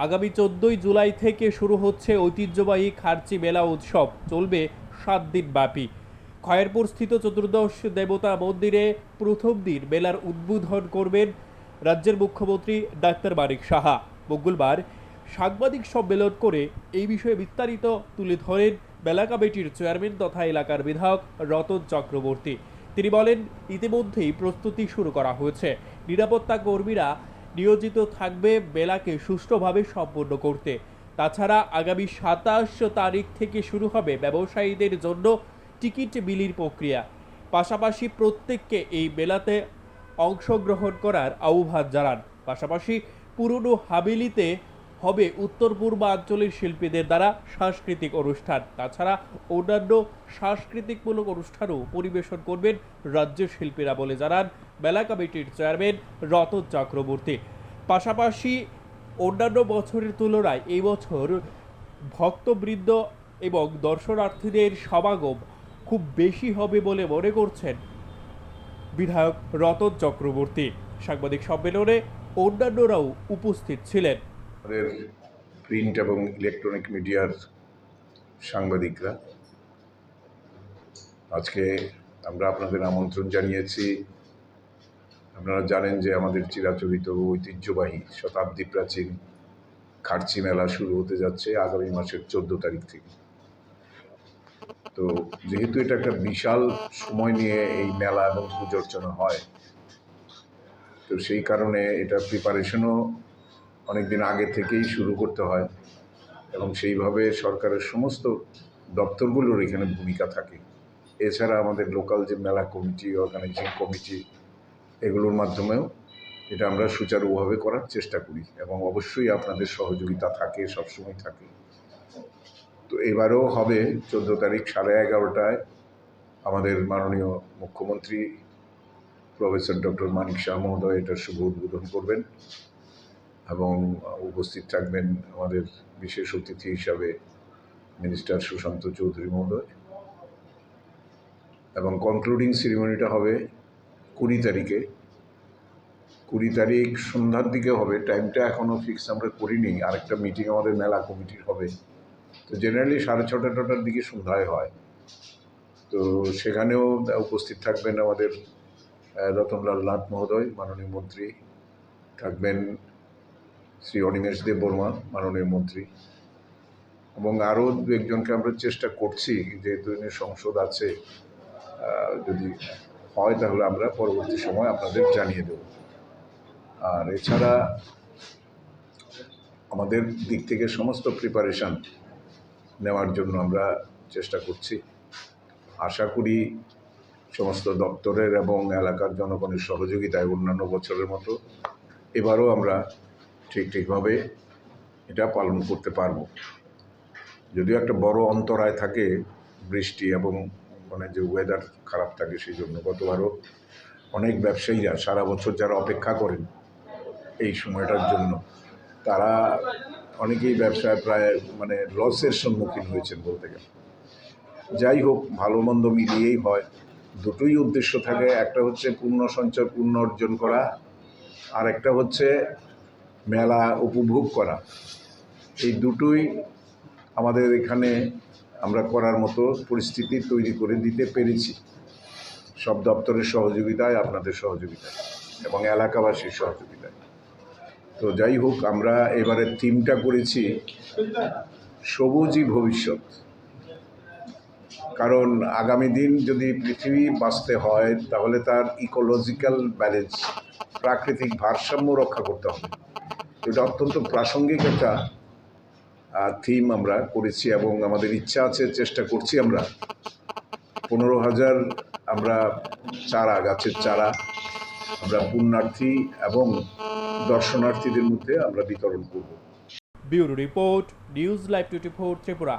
আগামী 14 জুলাই থেকে শুরু হচ্ছে ঐতিহ্যবাহী খার্চি মেলা উৎসব। চলবে 7 দিন ব্যাপী। খয়েরপুর স্থিত চতুর্দশ দেবতা মন্দিরে প্রথম দিন মেলার উদ্বোধন করবেন রাজ্যের মুখ্যমন্ত্রী ডাক্তার মানিক সাহা। মঙ্গলবার সাংবাদিক সম্মেলন করে এই বিষয়ে বিস্তারিত তুলে ধরেন মেলা কমিটির চেয়ারম্যান তথা এলাকার বিধায়ক রতন চক্রবর্তী। তিনি বলেন, ইতিমধ্যেই প্রস্তুতি শুরু করা হয়েছে। নিরাপত্তা কর্মীরা নিয়োজিত থাকবে মেলাকে সুষ্ঠুভাবে সম্পন্ন করতে। তাছাড়া আগামী 27 তারিখ থেকে শুরু হবে ব্যবসায়ীদের জন্য টিকিট বিলির প্রক্রিয়া। পাশাপাশি প্রত্যেককে এই মেলাতে অংশগ্রহণ করার আহ্বান জানান। পাশাপাশি পুরনো হাভেলিতে হবে উত্তর পূর্বাঞ্চলের শিল্পীদের দ্বারা সাংস্কৃতিক অনুষ্ঠান। তাছাড়া অন্যান্য সাংস্কৃতিকমূলক অনুষ্ঠানও পরিবেশন করবেন রাজ্যের শিল্পীরা বলে জানান মেলা কমিটির চেয়ারম্যান রতন চক্রবর্তী। পাশাপাশি অন্যান্য বছরের তুলনায় এই বছর ভক্তবৃন্দ এবং দর্শনার্থীদের সমাগম খুব বেশি হবে বলে মনে করছেন বিধায়ক রতন চক্রবর্তী। সাংবাদিক সম্মেলনে অন্যান্যরাও উপস্থিত ছিলেন। আমাদের প্রিন্ট এবং ইলেকট্রনিক মিডিয়ার সাংবাদিকরা, আজকে আমরা আপনাদের আমন্ত্রণ জানিয়েছি। আপনারা জানেন যে আমাদের চিরাচরিত ঐতিহ্যবাহী শতাব্দী প্রাচীন খার্চি মেলা শুরু হতে যাচ্ছে আগামী মাসের 14 তারিখ থেকে। তো যেহেতু এটা একটা বিশাল সময় নিয়ে এই মেলা এবং পুজো অর্চনা হয়, তো সেই কারণে এটা প্রিপারেশনও অনেকদিন আগে থেকেই শুরু করতে হয় এবং সেইভাবে সরকারের সমস্ত দপ্তরগুলোর এখানে ভূমিকা থাকে। এছাড়া আমাদের লোকাল যে মেলা কমিটি, অর্গানাইজিং কমিটি, এগুলোর মাধ্যমেও এটা আমরা সুচারুভাবে করার চেষ্টা করি এবং অবশ্যই আপনাদের সহযোগিতা থাকে, সবসময় থাকে। তো এবারেও হবে 14 তারিখ 11:30টায় আমাদের মাননীয় মুখ্যমন্ত্রী প্রফেসর ডক্টর মানিক শাহ মহোদয় এটার শুভ উদ্বোধন করবেন এবং উপস্থিত থাকবেন আমাদের বিশেষ অতিথি হিসাবে মিনিস্টার সুশান্ত চৌধুরী মহোদয়। এবং কনক্লুডিং সেরিমনিটা হবে 20 তারিখে। 20 তারিখ সন্ধ্যার দিকে হবে। টাইমটা এখনও ফিক্স আমরা করিনি। আরেকটা মিটিং আমাদের মেলা কমিটির হবে। তো জেনারেলি 6:30-7টার দিকে সন্ধ্যায় হয়। তো সেখানেও উপস্থিত থাকবেন আমাদের রতনলাল নাথ মহোদয়, মাননীয় মন্ত্রী, থাকবেন শ্রী অনিমেষ দেব বর্মা, মাননীয় মন্ত্রী, এবং আরও দু একজনকে আমরা চেষ্টা করছি, যেহেতু সংসদ আছে, যদি হয় তাহলে আমরা পরবর্তী সময় আপনাদের জানিয়ে দেব। আর এছাড়া আমাদের দিক থেকে সমস্ত প্রিপারেশান নেওয়ার জন্য আমরা চেষ্টা করছি। আশা করি সমস্ত দপ্তরের এবং এলাকার জনগণের সহযোগিতায় অন্যান্য বছরের মতো এবারও আমরা ঠিকভাবে এটা পালন করতে পারব। যদিও একটা বড় অন্তরায় থাকে বৃষ্টি এবং যে ওয়েদার খারাপ থাকে, সেই জন্য গতবারও অনেক ব্যবসায়ীরা সারা বছর যারা অপেক্ষা করেন এই সময়টার জন্য, তারা অনেকেই ব্যবসায় প্রায় লসের সম্মুখীন হয়েছেন বলতে গেলে। যাই হোক, ভালো মন্দ মিলিয়েই হয়। দুটোই উদ্দেশ্য থাকে, একটা হচ্ছে পুণ্য সঞ্চয়, পুণ্য অর্জন করা, আর একটা হচ্ছে মেলা উপভোগ করা। এই দুটোই আমাদের এখানে আমরা করার মতো পরিস্থিতি তৈরি করে দিতে পেরেছি, সব দপ্তরের সহযোগিতায়, আপনাদের সহযোগিতায় এবং এলাকাবাসীর সহযোগিতায়। তো যাই হোক, আমরা এবারে থিমটা করেছি সবুজই ভবিষ্যৎ। কারণ আগামী দিন যদি পৃথিবী বাঁচতে হয় তাহলে তার ইকোলজিক্যাল ব্যালেন্স, প্রাকৃতিক ভারসাম্য রক্ষা করতে হবে। এটা অত্যন্ত প্রাসঙ্গিক একটা থিম আমরা করেছি এবং আমাদের ইচ্ছা আছে, চেষ্টা করছি আমরা 15,000 আমরা গাছের চারা আমরা পুণ্যার্থী এবং দর্শনার্থীদের মধ্যে আমরা বিতরণ করব। Bureau report, news live 24 Tripura.